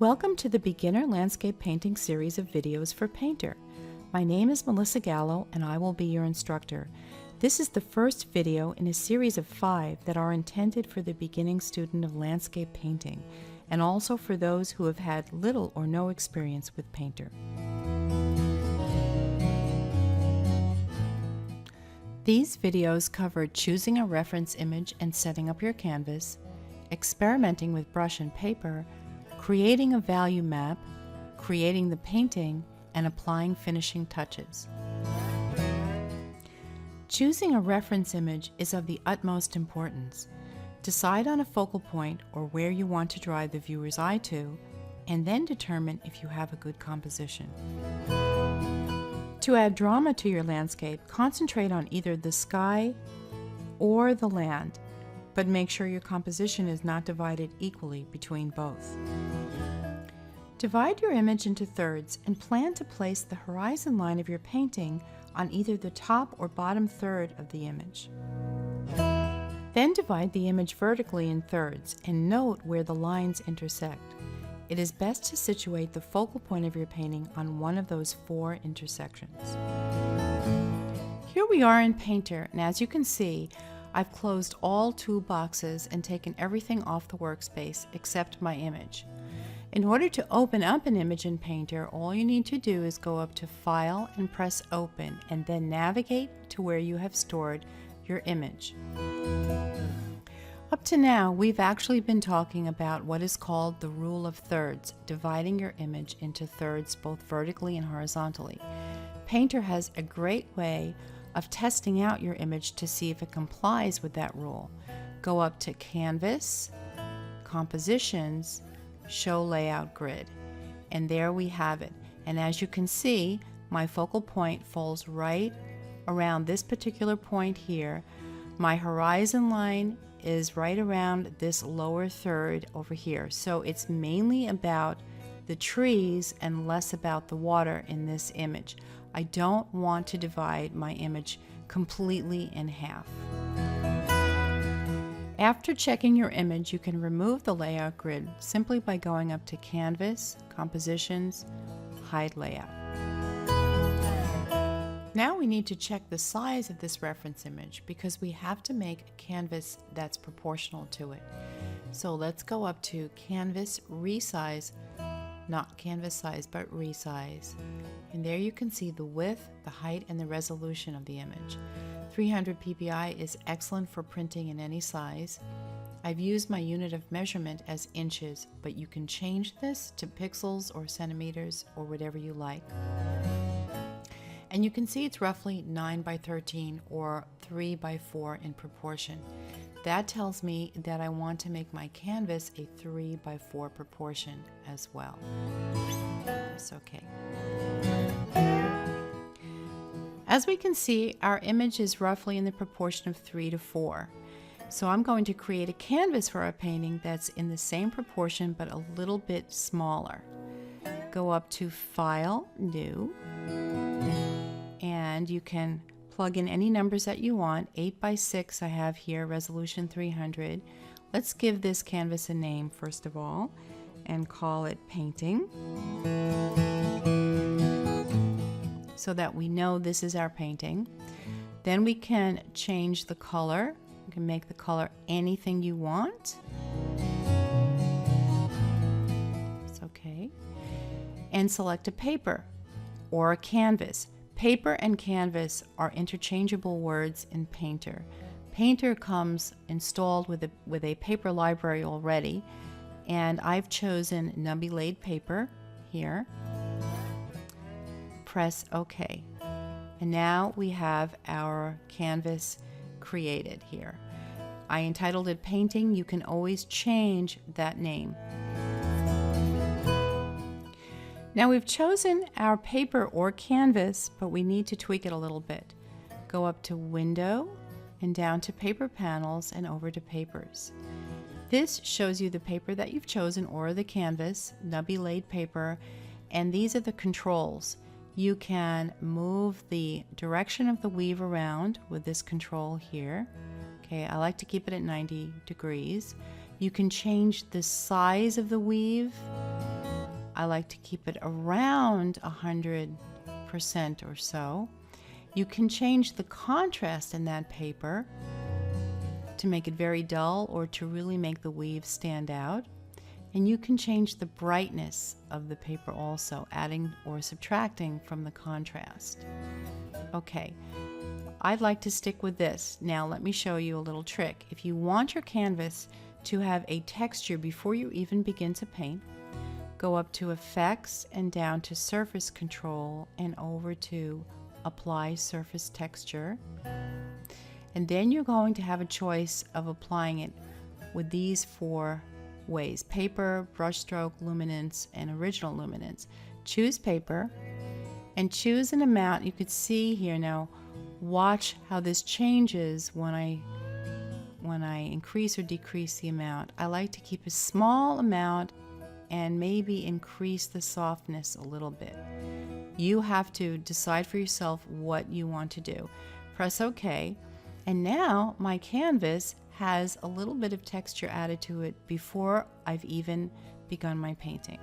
Welcome to the Beginner Landscape Painting series of videos for Painter. My name is Melissa Gallo and I will be your instructor. This is the first video in a series of 5 that are intended for the beginning student of landscape painting and also for those who have had little or no experience with Painter. These videos cover choosing a reference image and setting up your canvas, experimenting with brush and paper, creating a value map, creating the painting, and applying finishing touches. Choosing a reference image is of the utmost importance. Decide on a focal point or where you want to drive the viewer's eye to, and then determine if you have a good composition. To add drama to your landscape, concentrate on either the sky or the land, but make sure your composition is not divided equally between both. Divide your image into thirds and plan to place the horizon line of your painting on either the top or bottom third of the image. Then divide the image vertically in thirds and note where the lines intersect. It is best to situate the focal point of your painting on one of those 4 intersections. Here we are in Painter, and as you can see, I've closed all toolboxes and taken everything off the workspace except my image. In order to open up an image in Painter, all you need to do is go up to File and press Open, and then navigate to where you have stored your image. Up to now, we've actually been talking about what is called the rule of thirds, dividing your image into thirds both vertically and horizontally. Painter has a great way of testing out your image to see if it complies with that rule. Go up to Canvas, Compositions, Show Layout Grid, and there we have it. And as you can see, my focal point falls right around this particular point here. My horizon line is right around this lower third over here. So it's mainly about the trees and less about the water in this image. I don't want to divide my image completely in half. After checking your image, you can remove the layout grid simply by going up to Canvas, Compositions, Hide Layout. Now we need to check the size of this reference image because we have to make a canvas that's proportional to it. So let's go up to Canvas, Resize, not Canvas Size, but Resize. And there you can see the width, the height, and the resolution of the image. 300 ppi is excellent for printing in any size. I've used my unit of measurement as inches, but you can change this to pixels or centimeters or whatever you like. And you can see it's roughly 9 by 13 or 3 by 4 in proportion. That tells me that I want to make my canvas a 3 by 4 proportion as well. That's okay. As we can see, our image is roughly in the proportion of 3 to 4. So I'm going to create a canvas for our painting that's in the same proportion but a little bit smaller. Go up to File, New, and you can plug in any numbers that you want. 8 by 6 I have here, resolution 300. Let's give this canvas a name first of all and call it Painting, so that we know this is our painting. Then we can change the color. You can make the color anything you want. It's okay. And select a paper or a canvas. Paper and canvas are interchangeable words in Painter. Painter comes installed with a paper library already, and I've chosen Nubby Laid Paper here. Press OK. And now we have our canvas created here. I entitled it Painting. You can always change that name. Now we've chosen our paper or canvas, but we need to tweak it a little bit. Go up to Window and down to Paper Panels and over to Papers. This shows you the paper that you've chosen or the canvas, Nubby Laid Paper, and these are the controls. You can move the direction of the weave around with this control here. Okay, I like to keep it at 90 degrees. You can change the size of the weave I like to keep it around 100% or so. You can change the contrast in that paper to make it very dull or to really make the weave stand out. And you can change the brightness of the paper also, adding or subtracting from the contrast. Okay, I'd like to stick with this. Now let me show you a little trick. If you want your canvas to have a texture before you even begin to paint, go up to Effects and down to Surface Control and over to Apply Surface Texture. And then you're going to have a choice of applying it with these 4 ways: paper, brushstroke, luminance, and original luminance. Choose paper and choose an amount. You could see here now, watch how this changes when I increase or decrease the amount. I like to keep a small amount and maybe increase the softness a little bit. You have to decide for yourself what you want to do. Press OK, and now my canvas has a little bit of texture added to it before I've even begun my painting.